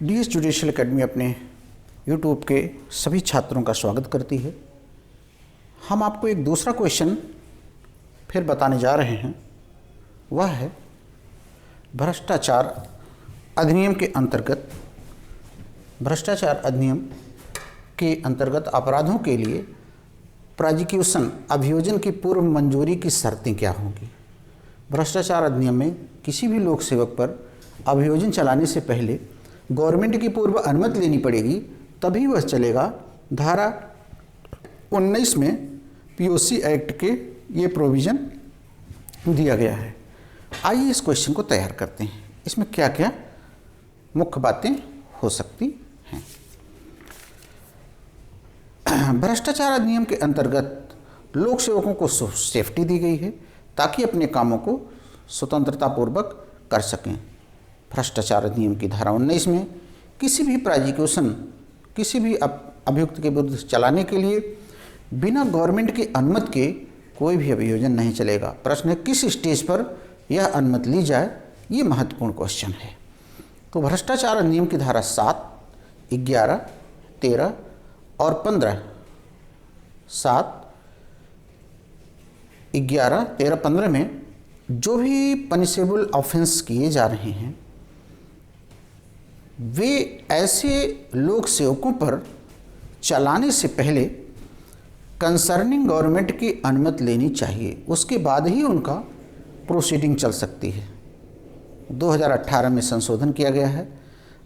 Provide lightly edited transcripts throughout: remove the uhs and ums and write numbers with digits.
DS judicial academy अपने YouTube के सभी छात्रों का स्वागत करती है। हम आपको एक दूसरा क्वेश्चन फिर बताने जा रहे हैं। वह है भ्रष्टाचार अधिनियम के अंतर्गत अपराधों के लिए प्रोसिक्यूशन अभियोजन की पूर्व मंजूरी की शर्तें क्या होंगी। भ्रष्टाचार अधिनियम में किसी भी लोक सेवक पर अभियोजन चलाने से पहले गवर्नमेंट की पूर्व अनुमति लेनी पड़ेगी, तभी वह चलेगा। धारा 19 में पीओसी एक्ट के ये प्रोविज़न दिया गया है। आइए इस क्वेश्चन को तैयार करते हैं। इसमें क्या क्या मुख्य बातें हो सकती हैं। भ्रष्टाचार अधिनियम के अंतर्गत लोक सेवकों को सेफ्टी दी गई है ताकि अपने कामों को स्वतंत्रतापूर्वक कर सकें। भ्रष्टाचार अधिनियम की धारा 19 में किसी भी प्रोसिक्यूशन किसी भी अभियुक्त के विरुद्ध चलाने के लिए बिना गवर्नमेंट की अनुमति के कोई भी अभियोजन नहीं चलेगा। प्रश्न है किस स्टेज पर यह अनुमति ली जाए, ये महत्वपूर्ण क्वेश्चन है। तो भ्रष्टाचार अधिनियम की धारा 7, 11, 13 और 15 7, 11, 13, 15 में जो भी पनिशेबल ऑफेंस किए जा रहे हैं वे ऐसे लोक सेवकों पर चलाने से पहले कंसर्निंग गवर्नमेंट की अनुमति लेनी चाहिए, उसके बाद ही उनका प्रोसीडिंग चल सकती है। 2018 में संशोधन किया गया है,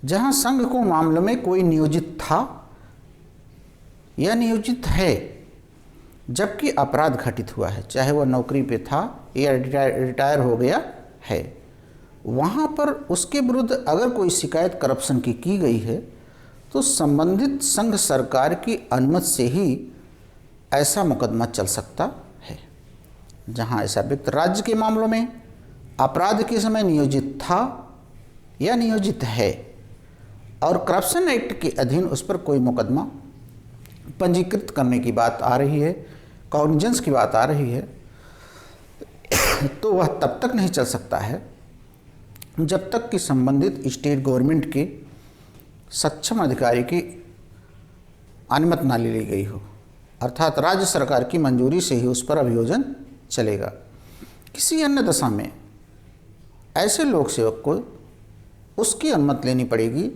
जहां संघ को मामलों में कोई नियोजित था या नियोजित है जबकि अपराध घटित हुआ है, चाहे वह नौकरी पे था या रिटायर हो गया है, वहाँ पर उसके विरुद्ध अगर कोई शिकायत करप्शन की गई है तो संबंधित संघ सरकार की अनुमति से ही ऐसा मुकदमा चल सकता है। जहाँ ऐसा व्यक्ति राज्य के मामलों में अपराध के समय नियोजित था या नियोजित है और करप्शन एक्ट के अधीन उस पर कोई मुकदमा पंजीकृत करने की बात आ रही है, कॉग्निजेंस की बात आ रही है, तो वह तब तक नहीं चल सकता है जब तक कि संबंधित स्टेट गवर्नमेंट के सक्षम अधिकारी की अनुमति ना ली गई हो, अर्थात राज्य सरकार की मंजूरी से ही उस पर अभियोजन चलेगा। किसी अन्य दशा में ऐसे लोक सेवक को उसकी अनुमति लेनी पड़ेगी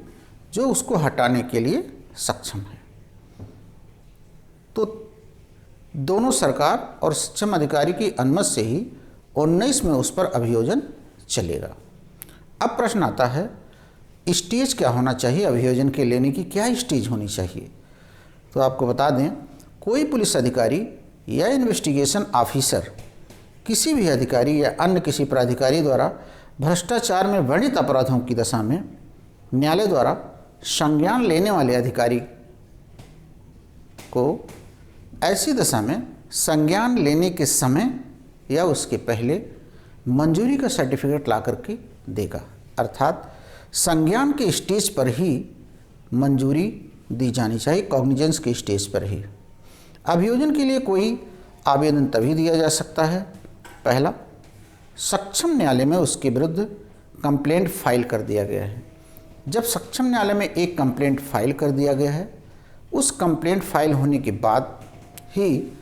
जो उसको हटाने के लिए सक्षम है। तो दोनों सरकार और सक्षम अधिकारी की अनुमति से ही 19 में उस पर अभियोजन चलेगा। अब प्रश्न आता है स्टेज क्या होना चाहिए, अभियोजन के लेने की क्या स्टेज होनी चाहिए। तो आपको बता दें, कोई पुलिस अधिकारी या इन्वेस्टिगेशन ऑफिसर किसी भी अधिकारी या अन्य किसी प्राधिकारी द्वारा भ्रष्टाचार में वर्णित अपराधों की दशा में न्यायालय द्वारा संज्ञान लेने वाले अधिकारी को ऐसी दशा में संज्ञान लेने के समय या उसके पहले मंजूरी का सर्टिफिकेट ला करके देगा, अर्थात संज्ञान के स्टेज पर ही मंजूरी दी जानी चाहिए, कॉग्निजेंस के स्टेज पर ही। अभियोजन के लिए कोई आवेदन तभी दिया जा सकता है, पहला, सक्षम न्यायालय में उसके विरुद्ध कंप्लेंट फाइल कर दिया गया है। जब सक्षम न्यायालय में एक कंप्लेंट फाइल कर दिया गया है, उस कंप्लेंट फाइल होने के बाद ही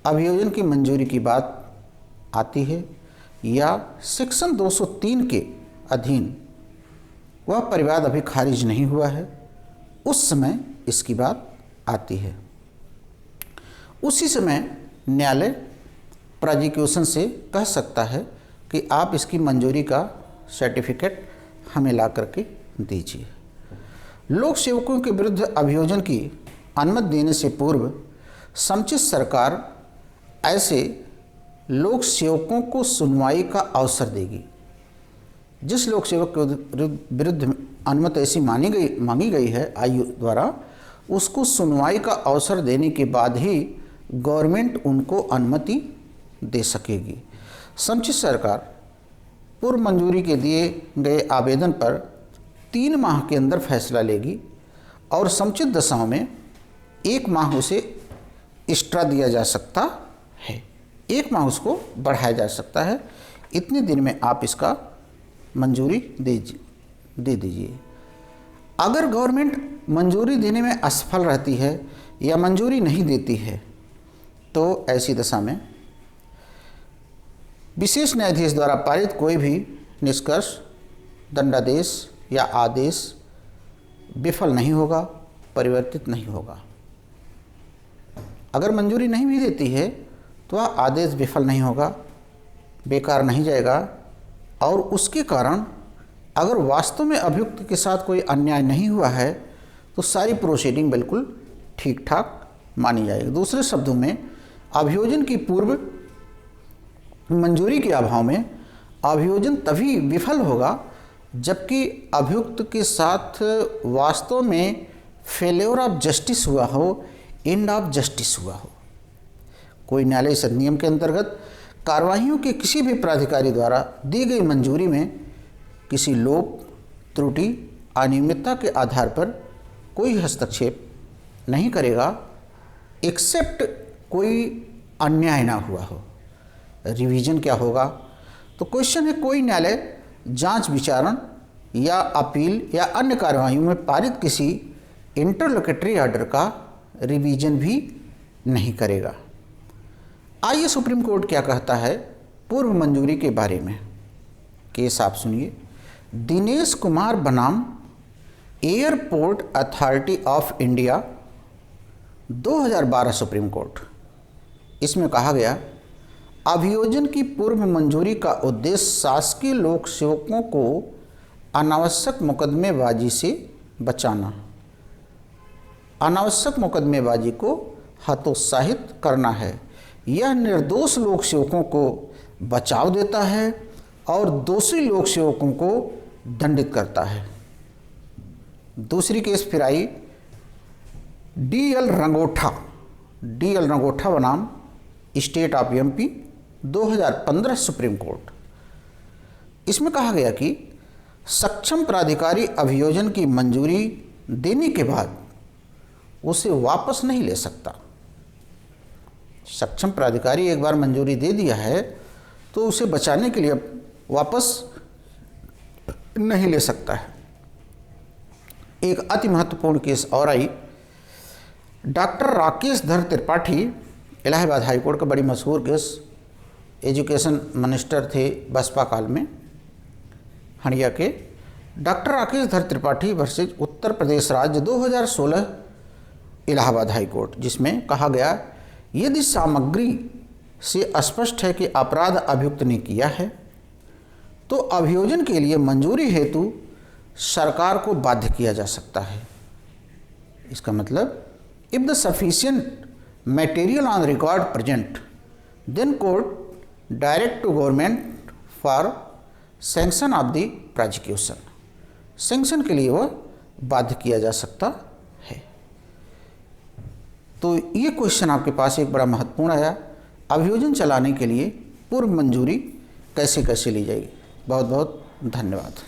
अभियोजन की मंजूरी की बात आती है, या सेक्शन 203 के अधीन वह परिवाद अभी खारिज नहीं हुआ है, उस समय इसकी बात आती है। उसी समय न्यायालय प्रोसिक्यूशन से कह सकता है कि आप इसकी मंजूरी का सर्टिफिकेट हमें ला करके दीजिए। लोक सेवकों के विरुद्ध अभियोजन की अनुमति देने से पूर्व समुचित सरकार ऐसे लोक सेवकों को सुनवाई का अवसर देगी। जिस लोक सेवक के विरुद्ध अनुमति ऐसी मांगी गई है आयोग द्वारा, उसको सुनवाई का अवसर देने के बाद ही गवर्नमेंट उनको अनुमति दे सकेगी। समुचित सरकार पूर्व मंजूरी के दिए गए आवेदन पर 3 माह के अंदर फैसला लेगी और समुचित दशाओं में 1 माह उसे एक्स्ट्रा दिया जा सकता है, 1 माह उसको बढ़ाया जा सकता है। इतने दिन में आप इसका मंजूरी दे दीजिए। अगर गवर्नमेंट मंजूरी देने में असफल रहती है या मंजूरी नहीं देती है तो ऐसी दशा में विशेष न्यायाधीश द्वारा पारित कोई भी निष्कर्ष, दंडादेश या आदेश विफल नहीं होगा, परिवर्तित नहीं होगा। अगर मंजूरी नहीं भी देती है तो वह आदेश विफल नहीं होगा, बेकार नहीं जाएगा और उसके कारण अगर वास्तव में अभियुक्त के साथ कोई अन्याय नहीं हुआ है तो सारी प्रोसीडिंग बिल्कुल ठीक ठाक मानी जाएगी। दूसरे शब्दों में अभियोजन की पूर्व मंजूरी के अभाव में अभियोजन तभी विफल होगा जबकि अभियुक्त के साथ वास्तव में फेल्योर ऑफ जस्टिस हुआ हो, एंड ऑफ जस्टिस हुआ हो। कोई न्यायालय अधिनियम के अंतर्गत कार्रवाइयों के किसी भी प्राधिकारी द्वारा दी गई मंजूरी में किसी लोप, त्रुटि, अनियमितता के आधार पर कोई हस्तक्षेप नहीं करेगा एक्सेप्ट कोई अन्याय ना हुआ हो। रिवीजन क्या होगा? तो क्वेश्चन है, कोई न्यायालय जांच, विचारण या अपील या अन्य कार्यवाहियों में पारित किसी इंटरलोकेटरी ऑर्डर का रिवीजन भी नहीं करेगा। आइए सुप्रीम कोर्ट क्या कहता है पूर्व मंजूरी के बारे में। केस आप सुनिए। दिनेश कुमार बनाम airport authority of India 2012 supreme court. इसमें कहा गया, अभियोजन की पूर्व मंजूरी का उद्देश्य शासकीय लोक सेवकों को अनावश्यक मुकदमेबाजी से बचाना, अनावश्यक मुकदमेबाजी को हतोत्साहित करना है। यह निर्दोष लोक सेवकों को बचाव देता है और दोषी लोक सेवकों को दंडित करता है। दूसरी केस फिर आई डी.एल. रंगोठा बनाम state of MP 2015 supreme court. इसमें कहा गया कि सक्षम प्राधिकारी अभियोजन की मंजूरी देने के बाद उसे वापस नहीं ले सकता। सक्षम प्राधिकारी एक बार मंजूरी दे दिया है तो उसे बचाने के लिए वापस नहीं ले सकता है। एक अति महत्वपूर्ण केस और आई, डॉक्टर राकेश धर त्रिपाठी, इलाहाबाद हाईकोर्ट का बड़ी मशहूर केस, एजुकेशन मिनिस्टर थे बसपा काल में हड़िया के। डॉक्टर राकेश धर त्रिपाठी वर्सेज उत्तर प्रदेश राज्य 2016 इलाहाबाद हाईकोर्ट, जिसमें कहा गया, यदि सामग्री से स्पष्ट है कि अपराध अभियुक्त ने किया है तो अभियोजन के लिए मंजूरी हेतु सरकार को बाध्य किया जा सकता है। इसका मतलब, if the sufficient material on record present then court direct to government for sanction of the prosecution. Sanction के लिए वह बाध्य किया जा सकता है। तो ये क्वेश्चन आपके पास एक बड़ा महत्वपूर्ण आया, अभियोजन चलाने के लिए पूर्व मंजूरी कैसे कैसे ली जाएगी। बहुत बहुत धन्यवाद।